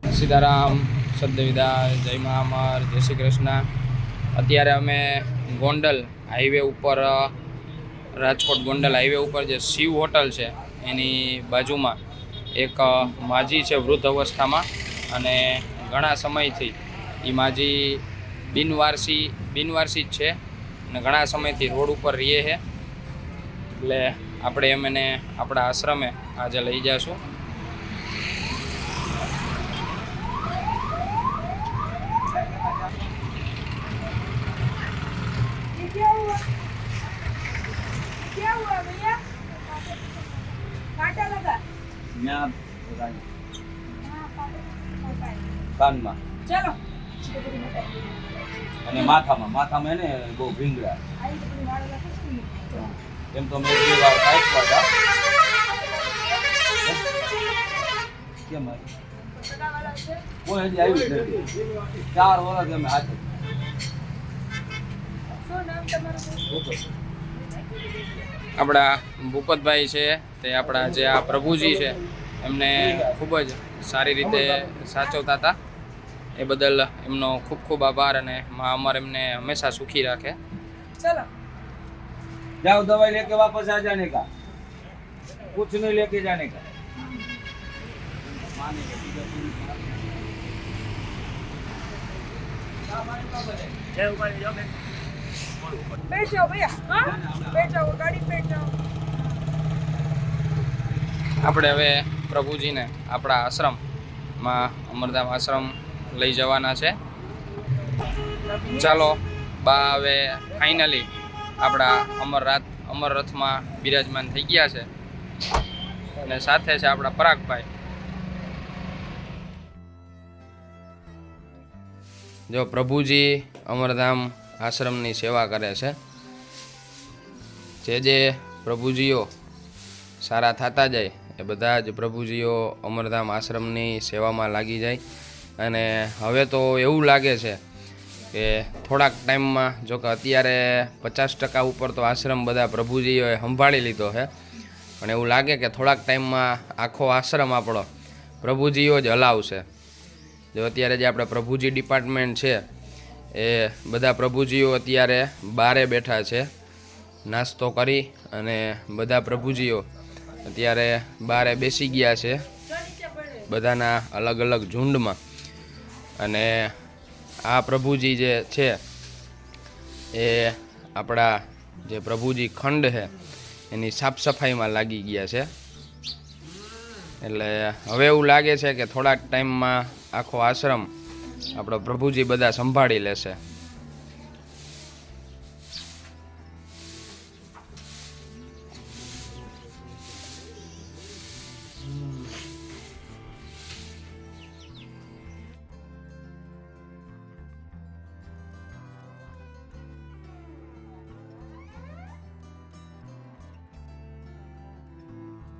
સીતારામ, સદવિદા, જય મહામર, જય શ્રી કૃષ્ણ। અત્યારે અમે ગોંડલ હાઈવે ઉપર, રાજકોટ ગોંડલ હાઈવે ઉપર જે શિવ હોટલ છે એની બાજુમાં એક માજી છે વૃદ્ધ અવસ્થામાં, અને ઘણા સમયથી એ માજી બિનવારસી જ છે અને ઘણા સમયથી રોડ ઉપર રહે છે। એટલે આપણે એમને આપણા આશ્રમે આજે લઈ જઈશું। क्या हुआ भैया? काटा लगा? કાનમાં चलो અને માથામાં એને બહુ ભીંગડા। એમ તો મેં 2 વાર કાઢવા હતા। કેમ કોઈ હજી આવ્યું જ નથી। 4 વર્ષ અમે હાથે। શું નામ તમારું? આપણા ભૂપતભાઈ છે તે આપણા જે આ પ્રભુજી છે એમને ખૂબ જ સારી રીતે સાચવતા હતા। એ બદલ એમનો ખૂબ ખૂબ આભાર, અને મા અમર એમને હંમેશા સુખી રાખે। चलो जाओ दवाई लेके वापस आ जाने का, कुछ नहीं लेके जाने का। बैठ जाओ भैया। हाँ बैठ जाओ, गाड़ी पे बैठ जाओ। આપણે હવે પ્રભુજીને આપણા આશ્રમમાં, અમરધામ આશ્રમ લઈ જવાના છે। ચાલો બા હવે ફાઇનલી આપણા અમર રથમાં બિરાજમાન થઈ ગયા છે, અને સાથે છે આપણા પરાગભાઈ। જો પ્રભુજી અમરધામ આશ્રમની સેવા કરે છે। જે પ્રભુજીઓ સારા થતા જાય એ બધા જ પ્રભુજીઓ અમરધામ આશ્રમની સેવામાં લાગી જાય। અને હવે તો એવું લાગે છે કે થોડાક ટાઈમમાં, જો કે અત્યારે 50% ઉપર તો આશ્રમ બધા પ્રભુજીઓએ સંભાળી લીધો છે, પણ એવું લાગે કે થોડાક ટાઈમમાં આખો આશ્રમ આપણો પ્રભુજીઓ જ હલાવશે। જો અત્યારે જે આપણે પ્રભુજી ડિપાર્ટમેન્ટ છે એ બધા પ્રભુજીઓ અત્યારે બારે બેઠા છે નાસ્તો કરી, અને બધા પ્રભુજીઓ અત્યારે બારે બેસી ગયા છે બધાના અલગ અલગ ઝુંડમાં। અને આ પ્રભુજી જે છે એ આપણા જે પ્રભુજી ખંડ છે એની સાફ સફાઈમાં લાગી ગયા છે। એટલે હવે એવું લાગે છે કે થોડાક ટાઈમમાં આખો આશ્રમ આપણો પ્રભુજી બધા સંભાળી લેશે।